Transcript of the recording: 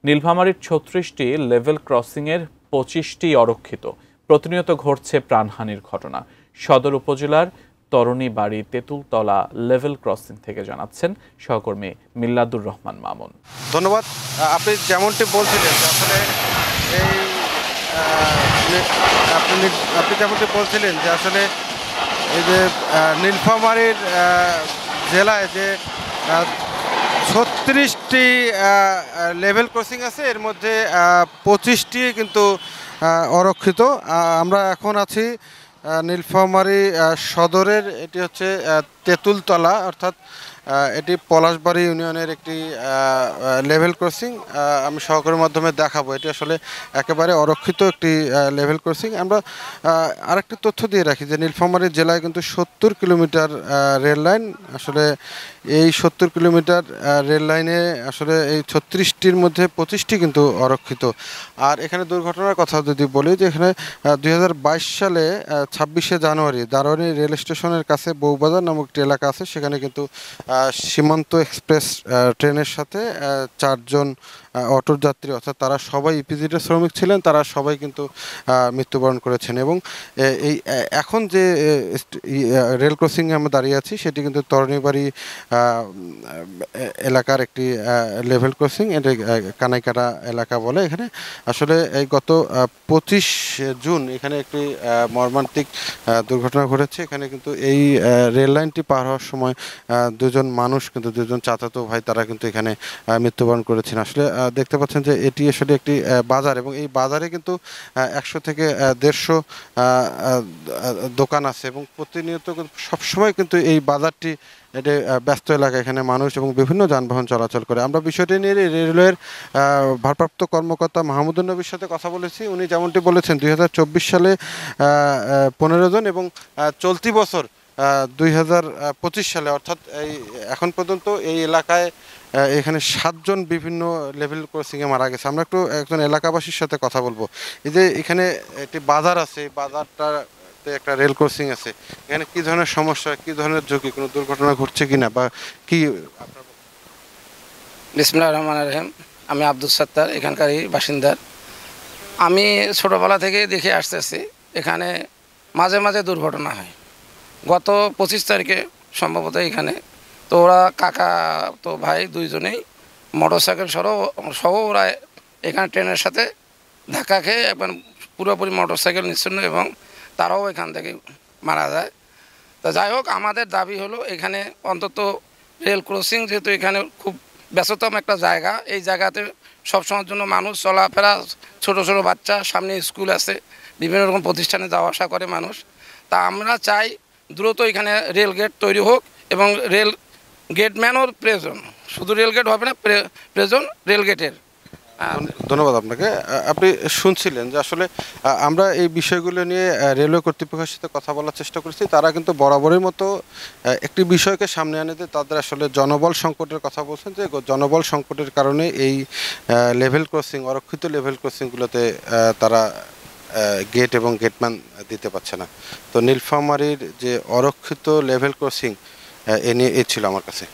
নীলফামারীর ৩৬টি লেভেল ক্রসিংয়ের ২৫টি অরক্ষিত। প্রতিনিয়ত ঘটছে প্রাণহানির ঘটনা। সদর উপজেলার তরণীবাড়ি তেঁতুলতলা লেভেল ক্রসিং থেকে জানাচ্ছেন সহকর্মী মিল্লাদুর রহমান মামুন। ধন্যবাদ। আপনি যেমনটি বলছিলেন আসলে আপনি যেমনটি বলছিলেন যে আসলে এই যে নীলফামারীর জেলায় যে ৩৬টি লেভেল ক্রসিং আছে, এর মধ্যে ২৫টি কিন্তু অরক্ষিত। আমরা এখন আছি নীলফামারী সদরের, এটি হচ্ছে তেঁতুলতলা, অর্থাৎ এটি পলাশবাড়ি ইউনিয়নের একটি লেভেল ক্রসিং। আমি সহকারীর মাধ্যমে দেখাবো, এটি আসলে একেবারে অরক্ষিত একটি লেভেল ক্রসিং। আমরা আরেকটি তথ্য দিয়ে রাখি যে নীলফামারী জেলায় কিন্তু ৭০ কিলোমিটার রেল লাইন। আসলে এই ৭০ কিলোমিটার রেল লাইনে আসলে এই ৩৬টির মধ্যে ২৫টি কিন্তু অরক্ষিত। আর এখানে দুর্ঘটনার কথা যদি বলি, যে এখানে ২০২২ সালে ২৬শে জানুয়ারি দারোয়ানি রেল স্টেশনের কাছে বউবাজার নামক একটি এলাকা আছে, সেখানে কিন্তু সীমান্ত এক্সপ্রেস ট্রেনের সাথে ৪ জন অটোর যাত্রী, অর্থাৎ তারা সবাই ইপিজেডের শ্রমিক ছিলেন, তারা সবাই কিন্তু মৃত্যুবরণ করেছেন। এবং এই এখন যে রেল ক্রসিংয়ে আমরা দাঁড়িয়ে আছি, সেটি কিন্তু তরণীবাড়ি এলাকার একটি লেভেল ক্রসিং। এটা কানাইকাটা এলাকা বলে। এখানে আসলে এই গত ২৫ জুন এখানে একটি মর্মান্তিক দুর্ঘটনা ঘটেছে। এখানে কিন্তু এই রেল লাইনটি পার হওয়ার সময় দুজন মানুষ, কিন্তু দুজন চাচাতো ভাই, তারা কিন্তু এখানে মৃত্যুবরণ করেছেন। আসলে দেখতে পাচ্ছেন যে এটি আসলে একটি বাজার, এবং এই বাজারে কিন্তু ১০০ থেকে ১৫০ দোকান আছে, এবং প্রতিনিয়ত সবসময় কিন্তু এই বাজারটি এটি ব্যস্ত এলাকা। এখানে মানুষ এবং বিভিন্ন যানবাহন চলাচল করে। আমরা বিষয়টি নিয়ে রেলওয়ের ভারপ্রাপ্ত কর্মকর্তা মাহমুদুন নবীর সাথে কথা বলেছি। উনি যেমনটি বলেছেন ২০২৪ সালে ১৫ জন, এবং চলতি বছর ২০২৫ সালে, অর্থাৎ এই এখন পর্যন্ত এই এলাকায় এখানে ৭ জন বিভিন্ন লেভেল ক্রসিংয়ে মারা গেছে। আমরা একজন এলাকাবাসীর সাথে কথা বলবো। এই যে এখানে একটি বাজার আছে, এই বাজারটাতে একটা রেল ক্রসিং আছে, এখানে কী ধরনের সমস্যা, কী ধরনের ঝুঁকি, কোনো দুর্ঘটনা ঘটছে কিনা বা কি? বিসমিল্লাহির রহমানির রহিম। আমি আব্দুল সত্তার, এখানকারই বাসিন্দার। আমি ছোটোবেলা থেকে দেখে আসতেছি এখানে মাঝে মাঝে দুর্ঘটনা হয়। গত ২৫ তারিখে সম্ভবত এখানে তো ওরা কাকা তো ভাই দুইজনেই মোটরসাইকেল সহ ওরা এখানে ট্রেনের সাথে ধাক্কা খেয়ে একবার পুরোপুরি মোটরসাইকেল নিচ্ছিন্ন, এবং তারাও এখান থেকে মারা যায়। তো যাই হোক, আমাদের দাবি হলো এখানে অন্তত রেল ক্রসিং, যেহেতু এখানে খুব ব্যস্ততম একটা জায়গা, এই জায়গাতে সবসময়ের জন্য মানুষ চলাফেরা, ছোট ছোট বাচ্চা, সামনে স্কুল আছে, বিভিন্ন রকম প্রতিষ্ঠানে যাওয়া আসা করে মানুষ। তা আমরা চাই দ্রুত এখানে রেল গেট তৈরি হোক, এবং রেল গেটম্যানও প্রয়োজন, শুধু রেল গেট হবে না, প্রয়োজন রেল গেটের। ধন্যবাদ আপনাকে। আপনি শুনছিলেন যে আসলে আমরা এই বিষয়গুলো নিয়ে রেলওয়ে কর্তৃপক্ষের সাথে কথা বলার চেষ্টা করেছি। তারা কিন্তু বরাবরের মতো একটি বিষয়কে সামনে আনতে তাদের আসলে জনবল সংকটের কথা বলছেন, যে জনবল সংকটের কারণে এই লেভেল ক্রসিং, অরক্ষিত লেভেল ক্রসিংগুলোতে তারা গেট এবং গেটম্যান দিতে পারছে না। তো নীলফামারীর যে অরক্ষিত লেভেল ক্রসিং, এ নিয়ে ছিল আমার কাছে।